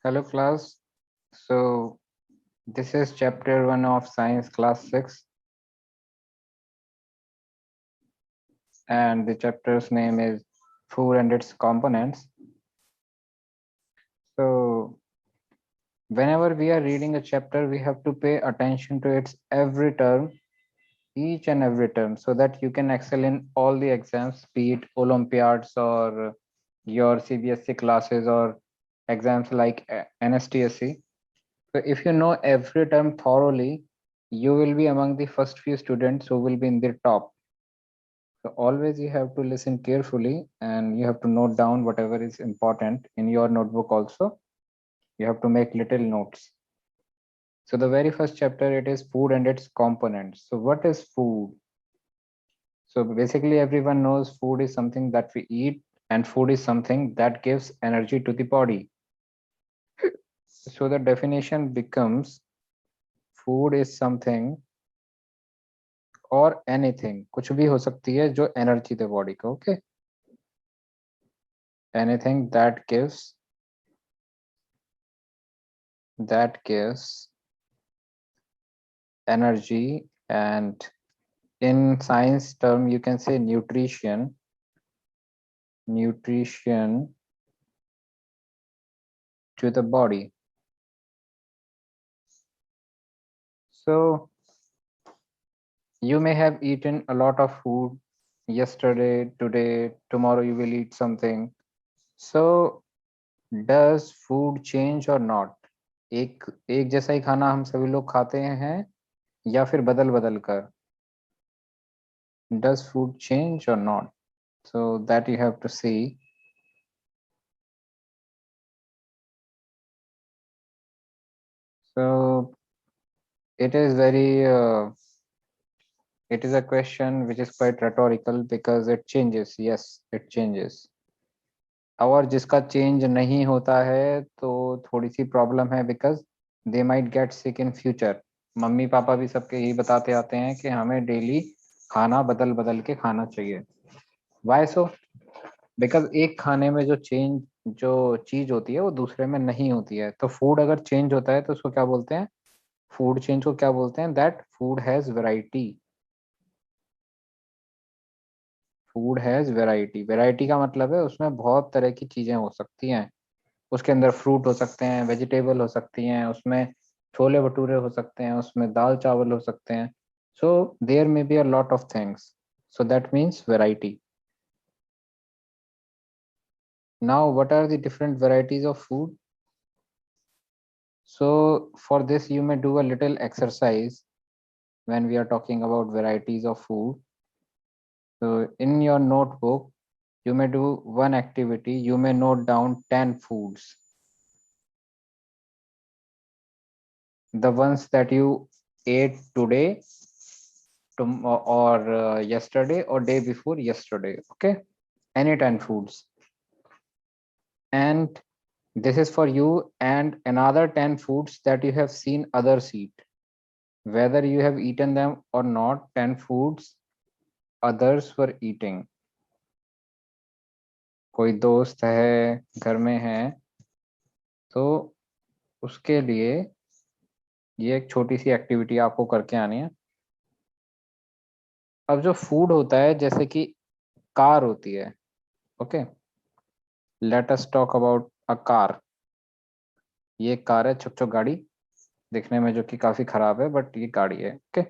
Hello class. So this is chapter 1 of science class 6 and the chapter's name is food and its components. So whenever we are reading a chapter we have to pay attention to its every term, each and every term, so that you can excel in all the exams, be it Olympiads or your CBSE classes or exams like NSTSC. So if you know every term thoroughly, you will be among the first few students who will be in the top. So always you have to listen carefully and you have to note down whatever is important in your notebook also. You have to make little notes. So the very first chapter, it is food and its components. So what is food? So basically everyone knows food is something that we eat and food is something that gives energy to the body. So the definition becomes food is something और anything, कुछ भी हो सकती है जो energy दे body को. Okay, anything that gives energy. And in science term you can say nutrition to the body. So you may have eaten a lot of food yesterday, today, tomorrow you will eat something. So does food change or not? एक एक जैसा ही खाना हम सभी लोग खाते हैं या फिर बदल बदल कर? Does food change or not? So that you have to see. So it is very it is a question which is quite rhetorical because it changes. Yes, it changes. और जिसका चेंज नहीं होता है तो थोड़ी सी प्रॉब्लम है because they might get sick in future. Mummy papa भी सबके यही बताते आते हैं कि हमें डेली खाना बदल बदल के खाना चाहिए. Y so? बिकॉज एक खाने में जो चीज होती है वो दूसरे में नहीं होती है. तो फूड अगर चेंज होता है तो उसको क्या बोलते हैं? फूड चेंज को क्या बोलते हैं? That food has variety. Food has variety. Variety का मतलब है उसमें बहुत तरह की चीजें हो सकती हैं. उसके अंदर फ्रूट हो सकते हैं, वेजिटेबल हो सकती हैं, उसमें छोले भटूरे हो सकते हैं, उसमें दाल चावल हो सकते हैं. So there may be a lot of things. So that means variety. Now what are the different varieties of food? So for this you may do a little exercise when we are talking about varieties of food. So in your notebook you may do one activity. You may note down 10 foods, the ones that you ate today, or yesterday or day before yesterday. Okay, any 10 foods. And this is for you and another 10 foods that you have seen others eat, whether you have eaten them or not. 10 foods others were eating. कोई दोस्त है घर में है तो उसके लिए ये एक छोटी सी एक्टिविटी आपको करके आनी है. अब जो फूड होता है जैसे कि कार होती है. Okay, let us talk about a car. ये एक कार है, छुक छुक गाड़ी दिखने में, जो कि काफी खराब है, बट ये गाड़ी है. Okay,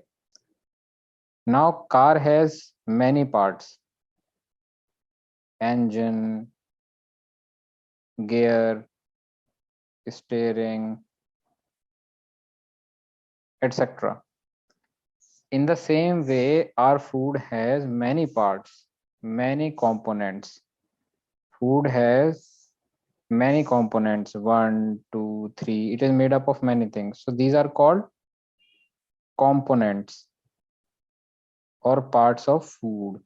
now car has many parts. engine, gear, steering, etc. In the same way our food has many parts, many components. Food has many components, one, two, three. It is made up of many things. So these are called components or parts of food.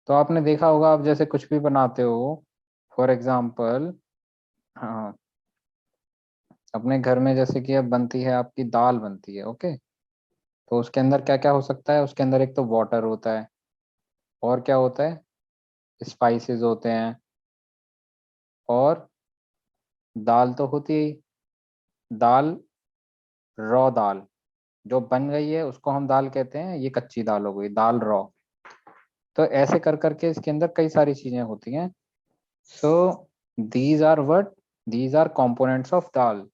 तो आपने देखा होगा, आप जैसे कुछ भी बनाते हो, फॉर एग्जाम्पल हाँ, अपने घर में जैसे कि अब बनती है, आपकी दाल बनती है. ओके, तो उसके अंदर क्या क्या हो सकता है? उसके अंदर एक तो वाटर होता है, और क्या होता है? स्पाइसेस होते हैं, और दाल तो होती है ही, दाल, रॉ दाल जो बन गई है उसको हम दाल कहते हैं, ये कच्ची दाल हो गई, दाल रॉ। तो ऐसे कर करके इसके अंदर कई सारी चीजें होती हैं। So these are what, these are components of dal.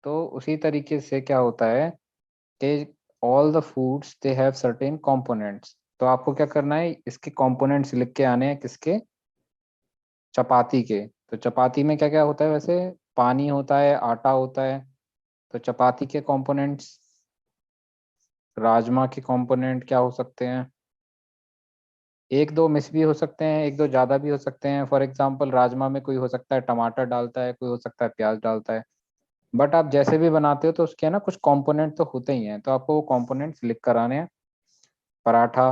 तो उसी तरीके से क्या होता है कि all the foods they have certain components. तो आपको क्या करना है, इसके कंपोनेंट्स लिख के आने हैं, किसके, चपाती के। तो चपाती में क्या क्या होता है वैसे, पानी होता है, आटा होता है। तो चपाती के कंपोनेंट्स, राजमा के कंपोनेंट क्या हो सकते हैं, एक दो मिस भी हो सकते हैं, एक दो ज्यादा भी हो सकते हैं। फॉर एग्जांपल राजमा में कोई हो सकता है टमाटर डालता है, कोई हो सकता है प्याज डालता है। बट आप जैसे भी बनाते हो तो उसके ना कुछ कंपोनेंट तो होते ही हैं, तो आपको वो कंपोनेंट्स लिख कर आने हैं। पराठा,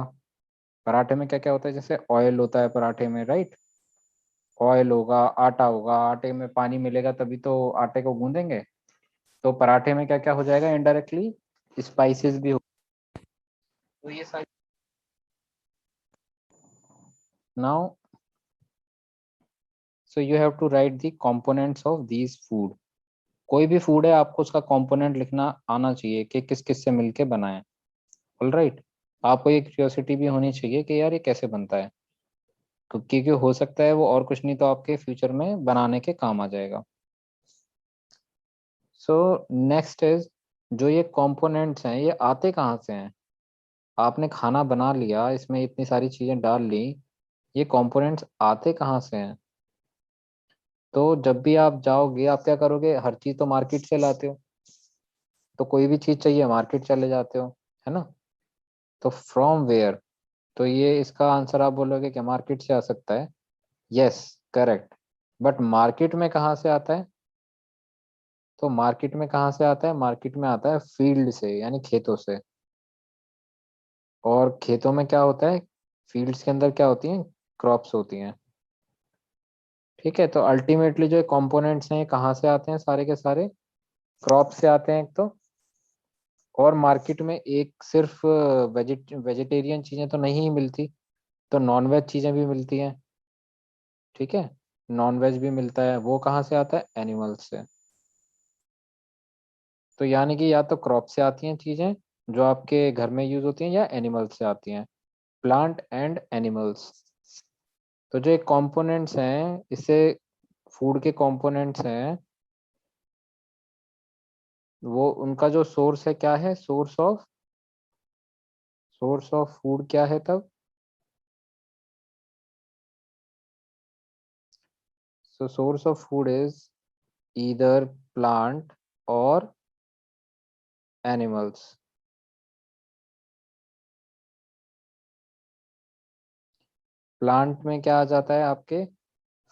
पराठे में क्या क्या होता है, जैसे ऑयल होता है पराठे में, राइट। ऑयल होगा, आटा होगा, आटे में पानी मिलेगा तभी तो आटे को गूंदेंगे। तो पराठे में क्या क्या हो जाएगा इनडायरेक्टली, स्पाइसेस भी हो। तो ये सारी, now so you have to write the components of these food. कोई भी फूड है आपको उसका कंपोनेंट लिखना आना चाहिए कि किस किस से मिलके बना है। All right. आपको ये क्यूरियोसिटी भी होनी चाहिए कि यार ये कैसे बनता है, क्योंकि हो सकता है वो और कुछ नहीं तो आपके फ्यूचर में बनाने के काम आ जाएगा। सो नेक्स्ट इज, जो ये कंपोनेंट्स हैं ये आते कहाँ से हैं। आपने खाना बना लिया, इसमें इतनी सारी चीजें डाल ली, ये कंपोनेंट्स आते कहाँ से हैं। तो जब भी आप जाओगे आप क्या करोगे, हर चीज तो मार्केट से लाते हो। तो कोई भी चीज चाहिए मार्केट चले जाते हो, है ना। तो फ्रॉम वेयर, तो ये इसका आंसर आप बोलोगे कि मार्केट से आ सकता है। Yes, correct. बट मार्केट में कहाँ से आता है, तो मार्केट में कहाँ से आता है, मार्केट में आता है फील्ड से, यानी खेतों से। और खेतों में क्या होता है, फील्ड्स के अंदर क्या होती हैं, क्रॉप्स होती हैं। ठीक है, तो अल्टीमेटली जो कंपोनेंट्स हैं ये कहाँ से आते हैं, सारे के सारे क्रॉप से आते हैं एक तो। और मार्केट में एक सिर्फ वेजिटेरियन चीजें तो नहीं मिलती, तो नॉन वेज चीजें भी मिलती हैं। ठीक है, नॉन वेज भी मिलता है, वो कहाँ से आता है, एनिमल्स से। तो यानी कि या तो क्रॉप से आती हैं चीजें जो आपके घर में यूज होती हैं, या एनिमल्स से आती हैं, प्लांट एंड एनिमल्स। तो जो कंपोनेंट्स हैं इससे, फूड के कंपोनेंट्स हैं, वो उनका जो सोर्स है क्या है, सोर्स ऑफ फूड क्या है तब। So source of food is either plant और एनिमल्स। प्लांट में क्या आ जाता है आपके,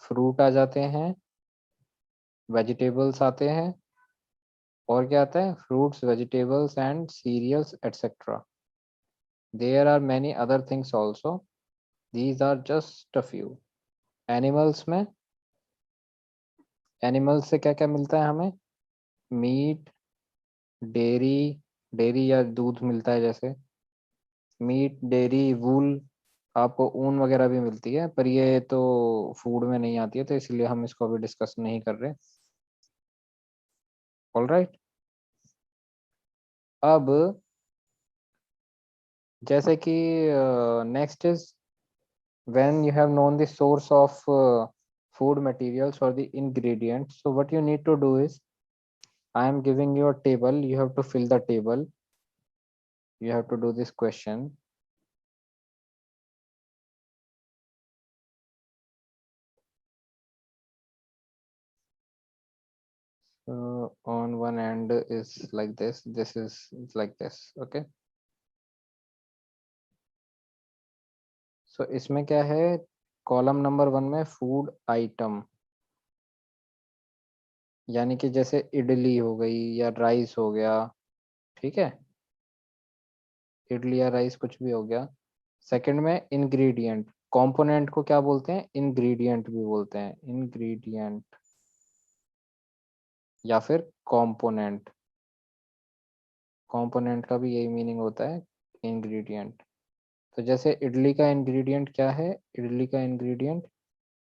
फ्रूट आ जाते हैं, वेजिटेबल्स आते हैं, और क्या आता है, fruits, vegetables and cereals etcetera. There are many other things also, these are just a few. Animals में, एनिमल्स से क्या क्या मिलता है हमें, मीट, डेयरी, डेयरी या दूध मिलता है जैसे, मीट, डेयरी, वूल, आपको ऊन वगैरह भी मिलती है, पर ये तो फूड में नहीं आती है, तो इसलिए हम इसको अभी डिस्कस नहीं कर रहे। All right. अब जैसे कि next is, when you have known the source of food materials or the ingredients, so what you need to do is, I am giving you a table, you have to fill the table, you have to do this question. On one end is like this is like this, okay. So इसमें क्या है, column number 1 में food item, यानी कि जैसे इडली हो गई या राइस हो गया, ठीक है, इडली या राइस कुछ भी हो गया। सेकंड में इंग्रेडिएंट, कंपोनेंट को क्या बोलते हैं, इंग्रेडिएंट भी बोलते हैं, इंग्रेडिएंट या फिर कंपोनेंट। कंपोनेंट का भी यही मीनिंग होता है, इंग्रेडिएंट। तो जैसे इडली का इंग्रेडिएंट क्या है, इडली का इंग्रेडिएंट,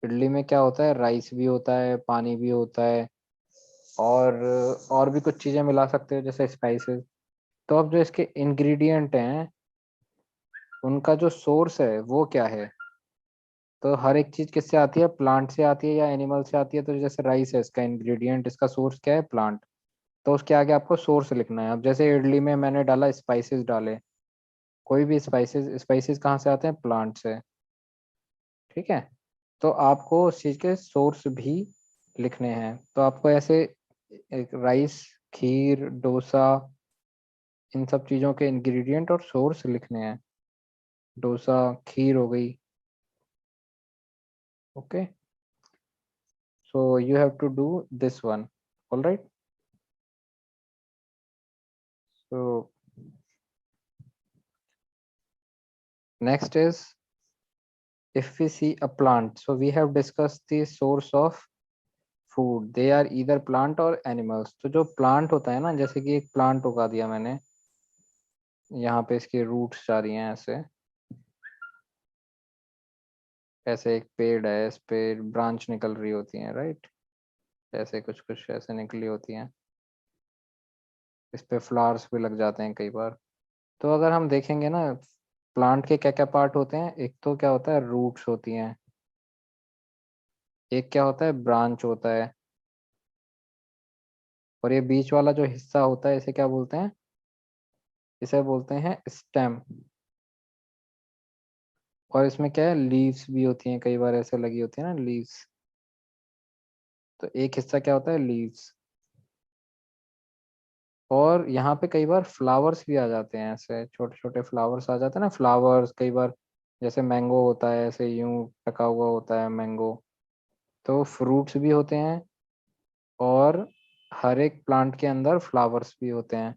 इडली में क्या होता है, राइस भी होता है, पानी भी होता है, और भी कुछ चीजें मिला सकते हो जैसे स्पाइसेस। तो अब जो इसके इंग्रेडिएंट हैं उनका जो सोर्स है वो क्या है? तो हर एक चीज किससे आती है, प्लांट से आती है या एनिमल से आती है? तो जैसे राइस है, इसका इंग्रेडिएंट, इसका सोर्स क्या है, प्लांट। तो उसके आगे आपको सोर्स लिखना है। अब जैसे इडली में मैंने डाला स्पाइसेस डाले, कोई भी स्पाइसेस, स्पाइसेस कहाँ से आते हैं, प्लांट से। ठीक है। तो आपको उस चीज के सोर्स भी लिखने हैं। तो आपको ऐसे एक राइस, खीर, डोसा, इन सब चीजों के इंग्रेडिएंट और सोर्स लिखने हैं। डोसा, खीर हो गई। Okay, so you have to do this one. All right. So next is, if we see a plant, so we have discussed the source of food, they are either plant or animals। तो जो plant होता है ना, जैसे कि एक plant उगा दिया मैंने, यहाँ पे इसकी रूट्स जा रही हैं ऐसे, ऐसे एक पेड़ है, इस पे ब्रांच निकल रही होती हैं, राइट? ऐसे कुछ कुछ ऐसे निकली होती हैं, इस पे फ्लावर्स भी लग जाते हैं कई बार। तो अगर हम देखेंगे ना, प्लांट के क्या क्या पार्ट होते हैं, एक तो क्या होता है, रूट्स होती हैं, एक क्या होता है, ब्रांच होता है, और ये बीच वाला जो हिस्सा होता है इसे क्या बोलते हैं, इसे बोलते हैं स्टेम। और इसमें क्या है, लीव्स भी होती हैं, कई बार ऐसे लगी होती है ना लीव्स। तो एक हिस्सा क्या होता है, लीव्स। और यहाँ पे कई बार फ्लावर्स भी आ जाते हैं, ऐसे छोटे छोटे फ्लावर्स आ जाते हैं ना, फ्लावर्स कई बार, जैसे मैंगो होता है ऐसे यूं टका हुआ होता है मैंगो। तो फ्रूट्स भी होते हैं, और हर एक प्लांट के अंदर फ्लावर्स भी होते हैं।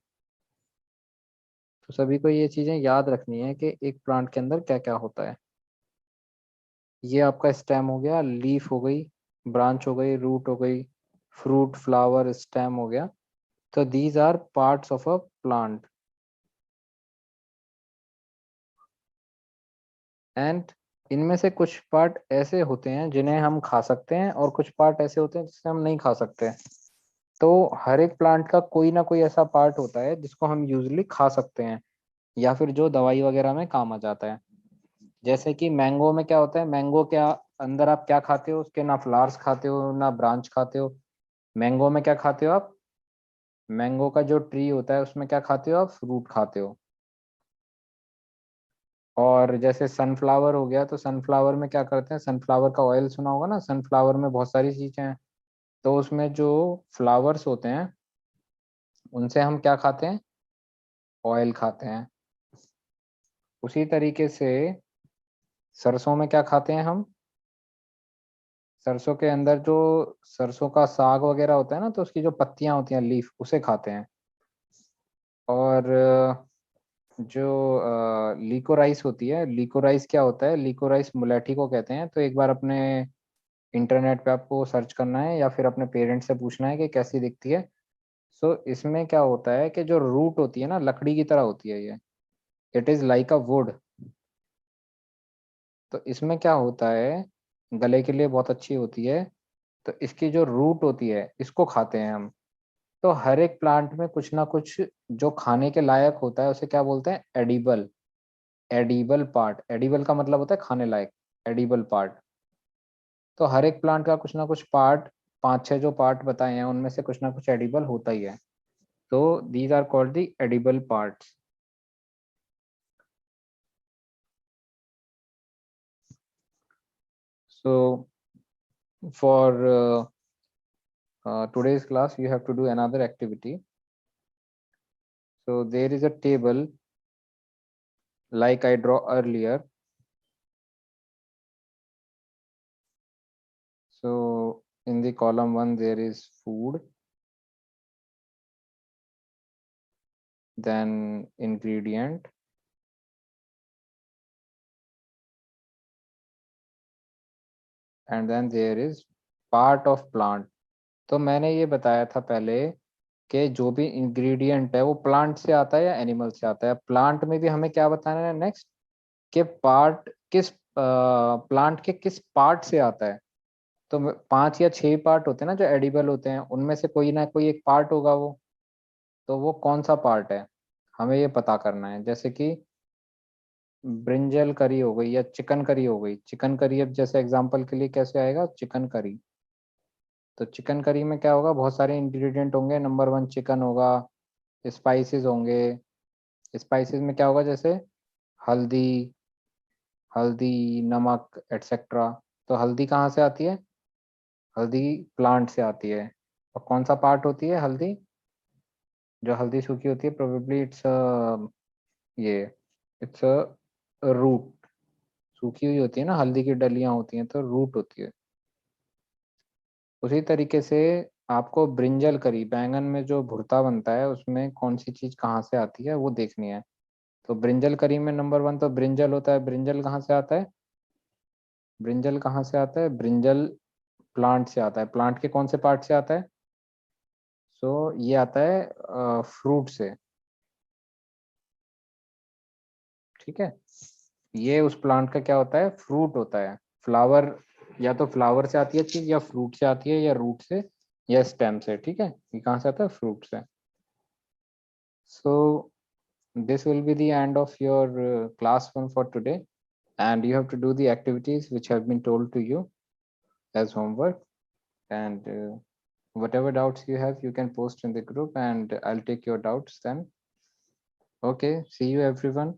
तो सभी को ये चीजें याद रखनी है कि एक प्लांट के अंदर क्या क्या होता है। ये आपका स्टेम हो गया, लीफ हो गई, ब्रांच हो गई, रूट हो गई, फ्रूट, फ्लावर, स्टेम हो गया। तो these are parts of a plant. And इनमें से कुछ पार्ट ऐसे होते हैं जिन्हें हम खा सकते हैं, और कुछ पार्ट ऐसे होते हैं जिसे हम नहीं खा सकते। तो हर एक प्लांट का कोई ना कोई ऐसा पार्ट होता है जिसको हम यूजली खा सकते हैं, या फिर जो दवाई वगैरह में काम आ जाता है। जैसे कि मैंगो में क्या होता है, मैंगो क्या अंदर आप क्या खाते हो, उसके ना फ्लावर्स खाते हो ना ब्रांच खाते हो। मैंगो में क्या खाते हो आप, मैंगो का जो ट्री होता है उसमें क्या खाते हो आप, फ्रूट खाते हो। और जैसे सनफ्लावर हो गया, तो सनफ्लावर में क्या करते हैं, सनफ्लावर का ऑयल सुना होगा ना, सनफ्लावर में बहुत सारी चीजें हैं। तो उसमें जो फ्लावर्स होते हैं उनसे हम क्या खाते हैं, ऑयल खाते हैं। उसी तरीके से सरसों में क्या खाते हैं हम, सरसों के अंदर जो सरसों का साग वगैरह होता है ना, तो उसकी जो पत्तियां होती हैं, लीफ, उसे खाते हैं। और जो लीकोराइस होती है, लीकोराइस क्या होता है, लीकोराइस मुलेठी को कहते हैं। तो एक बार अपने इंटरनेट पे आपको सर्च करना है, या फिर अपने पेरेंट्स से पूछना है कि कैसी दिखती है। सो इसमें क्या होता है कि जो रूट होती है ना, लकड़ी की तरह होती है ये, it is like a would. तो इसमें क्या होता है, गले के लिए बहुत अच्छी होती है। तो इसकी जो रूट होती है इसको खाते हैं हम। तो हर एक प्लांट में कुछ ना कुछ जो खाने के लायक होता है उसे क्या बोलते हैं, एडिबल। एडिबल पार्ट, एडिबल का मतलब होता है खाने लायक, एडिबल पार्ट। तो हर एक प्लांट का कुछ ना कुछ पार्ट, पांच छह जो पार्ट बताए हैं उनमें से कुछ ना कुछ एडिबल होता ही है। तो these are called the edible parts. So for today's class, you have to do another activity. So there is a table like I draw earlier. So in the column 1 there is food, then ingredient, and then there is part of plant। तो मैंने ये बताया था पहले कि जो भी ingredient है वो प्लांट से आता है या एनिमल से आता है। प्लांट में भी हमें क्या बताना है नेक्स्ट, कि पार्ट किस, प्लांट के किस पार्ट से आता है। तो 5 या 6 पार्ट होते हैं ना जो एडिबल होते हैं, उनमें से कोई ना कोई एक पार्ट होगा वो। तो वो कौन सा पार्ट है, हमें ये पता करना है। जैसे कि ब्रिंजल करी हो गई या चिकन करी हो गई। चिकन करी अब जैसे एग्जांपल के लिए कैसे आएगा, चिकन करी। तो चिकन करी में क्या होगा, बहुत सारे इंग्रेडिएंट होंगे। नंबर 1 चिकन होगा, स्पाइसेस होंगे। स्पाइसेस में क्या होगा, जैसे हल्दी, हल्दी, नमक, एटसेट्रा। तो हल्दी कहाँ से आती है, हल्दी प्लांट से आती है। और कौन सा पार्ट होती है हल्दी, जो हल्दी सूखी होती है, प्रोबेबली इट्स ये इट्स अ रूट। सूखी हुई होती है ना, हल्दी की डलियां होती हैं तो रूट होती है। उसी तरीके से आपको ब्रिंजल करी, बैंगन में जो भुर्ता बनता है उसमें कौन सी चीज कहाँ से आती है वो देखनी है। तो ब्रिंजल करी में नंबर 1 तो ब्रिंजल होता है। ब्रिंजल कहाँ से आता है, ब्रिंजल कहाँ से आता है, ब्रिंजल प्लांट से आता है। प्लांट के कौन से पार्ट से आता है, सो ये आता है फ्रूट से। ठीक है, ये उस प्लांट का क्या होता है, फ्रूट होता है। फ्लावर, या तो फ्लावर से आती है चीज, या फ्रूट से आती है, या रूट से, या स्टेम से। ठीक है, ये कहाँ से आता है, फ्रूट से। So this will be the end of your class 1 for today, and you have to do the activities which have been told to you as homework. And whatever doubts you have, you can post in the group, and I'll take your doubts then. Okay, see you everyone.